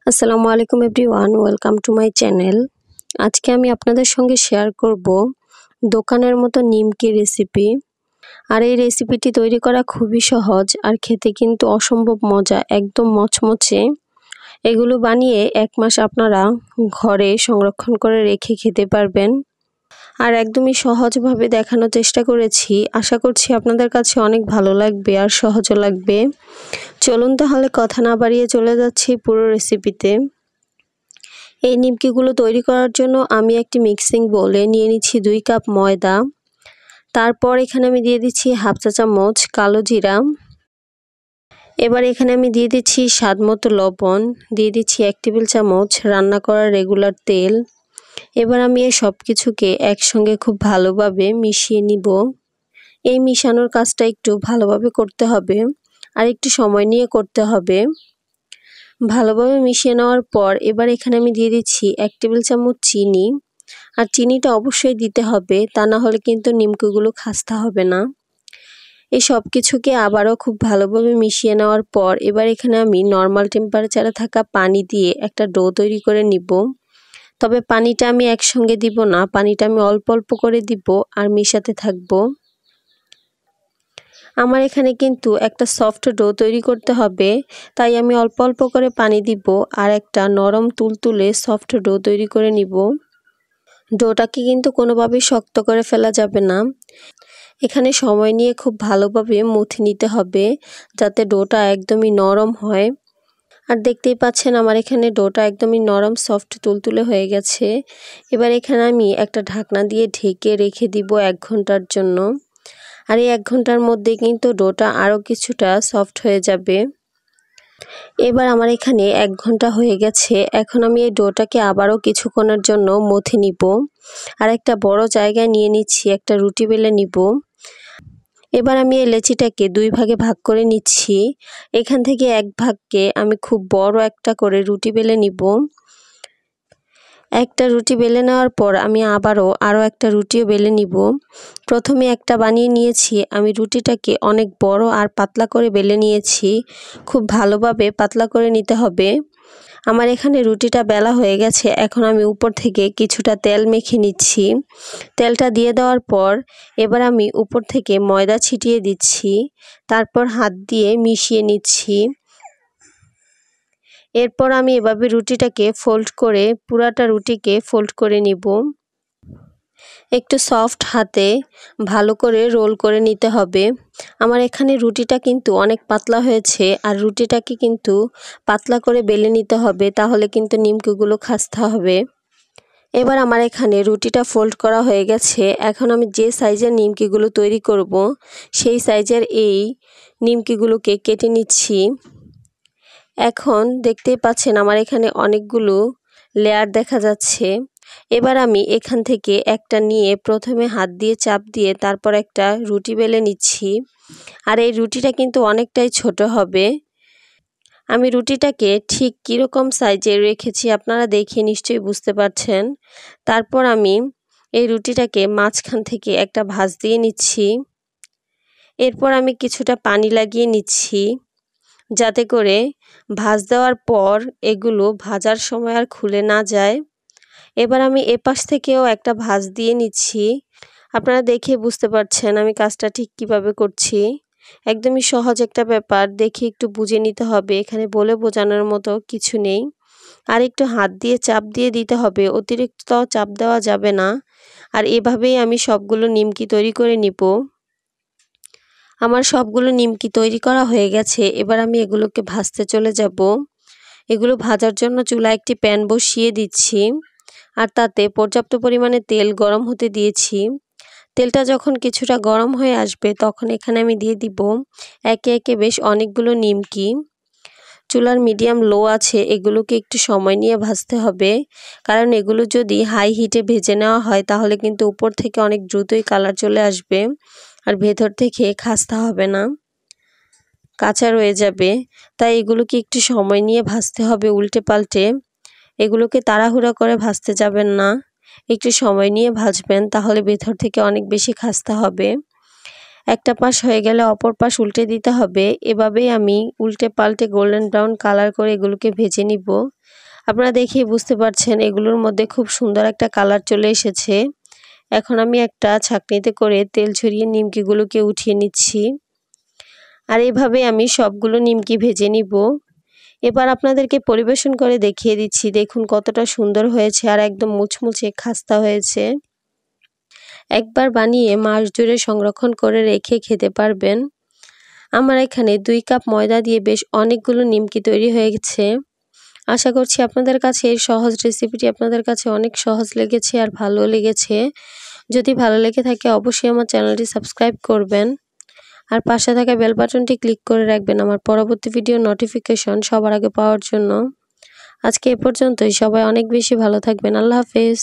আসসালামু আলাইকুম everyone, welcome to my channel. আজকে আমি আপনাদের সঙ্গে শেয়ার করব দোকানের মতো নিমকি রেসিপি। আর এই রেসিপিটি তৈরি করা খুবই সহজ আর খেতে কিন্তু অসম্ভব মজা, একদম মচমচে। এগুলো বানিয়ে 1 মাস আপনারা ঘরে সংরক্ষণ করে রেখে খেতে পারবেন। আর একদমই সহজভাবে দেখানোর চেষ্টা করেছি, আশা করছি আপনাদের কাছে অনেক ভালো লাগবে আর সহজও লাগবে। চলুন তাহলে কথা না বাড়িয়ে চলে যাচ্ছি পুরো রেসিপিতে। এই নিমকিগুলো তৈরি করার জন্য আমি একটি মিক্সিং বোলে নিয়ে নিচ্ছি 2 কাপ ময়দা। তারপর এখানে আমি দিয়ে দিচ্ছি হাফ চা চামচ কালো জিরা। এবার এখানে আমি দিয়ে দিচ্ছি স্বাদমতো লবণ, দিয়ে দিচ্ছি 1 টেবিল চামচ রান্না করা রেগুলার তেল। এবার আমি এই সব কিছুকে একসঙ্গে খুব ভালোভাবে মিশিয়ে নিব। এই মিশানোর কাজটা একটু ভালোভাবে করতে হবে আর একটু সময় নিয়ে করতে হবে। ভালোভাবে মিশিয়ে নেওয়ার পর এবার এখানে আমি দিয়ে দিচ্ছি 1 টেবিল চামচ চিনি। আর চিনিটা অবশ্যই দিতে হবে, তা না হলে কিন্তু নিমকিগুলো খাস্তা হবে না। এই সব কিছুকে আবারও খুব ভালোভাবে মিশিয়ে নেওয়ার পর এবার এখানে আমি নর্মাল টেম্পারেচারে থাকা পানি দিয়ে একটা ডো তৈরি করে নিব। তবে পানিটা আমি একসঙ্গে দিব না, পানিটা আমি অল্প অল্প করে দিব আর মিশাতে থাকব। আমার এখানে কিন্তু একটা সফট ডো তৈরি করতে হবে, তাই আমি অল্প অল্প করে পানি দিব আর একটা নরম তুলতুলে সফট ডো তৈরি করে নিব। ডোটাকে কিন্তু কোনোভাবেই শক্ত করে ফেলা যাবে না। এখানে সময় নিয়ে খুব ভালোভাবে মুথে নিতে হবে যাতে ডোটা একদমই নরম হয়। আর দেখতেই পাচ্ছেন আমার এখানে ডোটা একদমই নরম সফট তুলতুলে হয়ে গেছে। এবার এখানে আমি একটা ঢাকনা দিয়ে ঢেকে রেখে দিব 1 ঘন্টার জন্য। আর এই 1 ঘন্টার মধ্যে কিন্তু ডোটা আরও কিছুটা সফট হয়ে যাবে। এবার আমার এখানে 1 ঘন্টা হয়ে গেছে। এখন আমি এই ডোটাকে আবারও কিছুক্ষণের জন্য মথে নিব। আর একটা বড় জায়গায় নিয়ে নিচ্ছি, একটা রুটি বেলে নিব। এবার আমি এই লেচিটাকে 2 ভাগে ভাগ করে নিচ্ছি। এখান থেকে 1 ভাগকে আমি খুব বড় একটা করে রুটি বেলে নিব। একটা রুটি বেলে নেওয়ার পর আমি আরও একটা রুটিও বেলে নিব। প্রথমে একটা বানিয়ে নিয়েছি, আমি রুটিটাকে অনেক বড় আর পাতলা করে বেলে নিয়েছি। খুব ভালোভাবে পাতলা করে নিতে হবে। আমার এখানে রুটিটা বেলা হয়ে গেছে। এখন আমি উপর থেকে কিছুটা তেল মেখে নিচ্ছি। তেলটা দিয়ে দেওয়ার পর এবার আমি উপর থেকে ময়দা ছিটিয়ে দিচ্ছি। তারপর হাত দিয়ে মিশিয়ে নিচ্ছি। এরপর আমি এভাবে রুটিটাকে ফোল্ড করে পুরাটা রুটিকে ফোল্ড করে নিব। একটু সফট হাতে ভালো করে রোল করে নিতে হবে। আমার এখানে রুটিটা কিন্তু অনেক পাতলা হয়েছে আর রুটিটাকে কিন্তু পাতলা করে বেলে নিতে হবে, তাহলে কিন্তু নিমকিগুলো খাস্তা হবে। এবার আমার এখানে রুটিটা ফোল্ড করা হয়ে গেছে। এখন আমি যে সাইজের নিমকিগুলো তৈরি করব সেই সাইজের এই নিমকিগুলোকে কেটে নিচ্ছি। এখন দেখতেই পাচ্ছেন আমার এখানে অনেকগুলো লেয়ার দেখা যাচ্ছে। এবার আমি এখান থেকে একটা নিয়ে প্রথমে হাত দিয়ে চাপ দিয়ে তারপর একটা রুটি বেলে নিচ্ছি। আর এই রুটিটা কিন্তু অনেকটাই ছোট হবে। আমি রুটিটাকে ঠিক কীরকম সাইজের রেখেছি আপনারা দেখে নিশ্চয়ই বুঝতে পারছেন। তারপর আমি এই রুটিটাকে মাঝখান থেকে একটা ভাঁজ দিয়ে নিচ্ছি। এরপর আমি কিছুটা পানি লাগিয়ে নিচ্ছি যাতে করে ভাঁজ দেওয়ার পর এগুলো ভাজার সময় আর খুলে না যায়। এবার আমি এপাশ থেকেও একটা ভাঁজ দিয়ে নিচ্ছি। আপনারা দেখে বুঝতে পারছেন আমি কাজটা ঠিক কিভাবে করছি। একদমই সহজ একটা ব্যাপার, দেখে একটু বুঝে নিতে হবে, এখানে বলে বোঝানোর মতো কিছু নেই। আর একটু হাত দিয়ে চাপ দিয়ে দিতে হবে, অতিরিক্ত চাপ দেওয়া যাবে না। আর এভাবেই আমি সবগুলো নিমকি তৈরি করে নিব। আমার সবগুলো নিমকি তৈরি করা হয়ে গেছে। এবার আমি এগুলোকে ভাজতে চলে যাব। এগুলো ভাজার জন্য চুলায় একটি প্যান বসিয়ে দিচ্ছি আর তাতে পর্যাপ্ত পরিমাণে তেল গরম হতে দিয়েছি। তেলটা যখন কিছুটা গরম হয়ে আসবে তখন এখানে আমি দিয়ে দিব একে একে বেশ অনেকগুলো নিমকি। চুলার মিডিয়াম লো আছে, এগুলোকে একটু সময় নিয়ে ভাজতে হবে, কারণ এগুলো যদি হাই হিটে ভেজে নেওয়া হয় তাহলে কিন্তু উপর থেকে অনেক দ্রুতই কালার চলে আসবে আর ভেতর থেকে খাস্তা হবে না, কাঁচা রয়ে যাবে। তাই এগুলোকে একটু সময় নিয়ে ভাজতে হবে উল্টে পাল্টে। এগুলোকে তাড়াহুড়া করে ভাজতে যাবেন না, একটু সময় নিয়ে ভাজবেন, তাহলে ভেতর থেকে অনেক বেশি খাস্তা হবে। একটা পাশ হয়ে গেলে অপর পাশ উল্টে দিতে হবে। এভাবেই আমি উল্টে পাল্টে গোল্ডেন ব্রাউন কালার করে এগুলোকে ভেজে নিব। আপনারা দেখেই বুঝতে পারছেন এগুলোর মধ্যে খুব সুন্দর একটা কালার চলে এসেছে। এখন আমি একটা ছাঁকনিতে করে তেল ঝরিয়ে নিমকিগুলোকে উঠিয়ে নিচ্ছি। আর এভাবে আমি সবগুলো নিমকি ভেজে নিব। এবার আপনাদেরকে পরিবেশন করে দেখিয়ে দিচ্ছি, দেখুন কতটা সুন্দর হয়েছে আর একদম মুচমুচে খাস্তা হয়েছে। একবার বানিয়ে মাস জুড়ে সংরক্ষণ করে রেখে খেতে পারবেন। আমার এখানে 2 কাপ ময়দা দিয়ে বেশ অনেকগুলো নিমকি তৈরি হয়ে গেছে। আশা করছি আপনাদের কাছে এই সহজ রেসিপিটি আপনাদের কাছে অনেক সহজ লেগেছে আর ভালো লেগেছে। যদি ভালো লেগে থাকে অবশ্যই আমার চ্যানেলটি সাবস্ক্রাইব করবেন আর পাশে থাকা বেল বাটনটি ক্লিক করে রাখবেন আমার পরবর্তী ভিডিও নোটিফিকেশন সবার আগে পাওয়ার জন্য। আজকে এ পর্যন্তই। সবাই অনেক বেশি ভালো থাকবেন। আল্লাহ হাফেজ।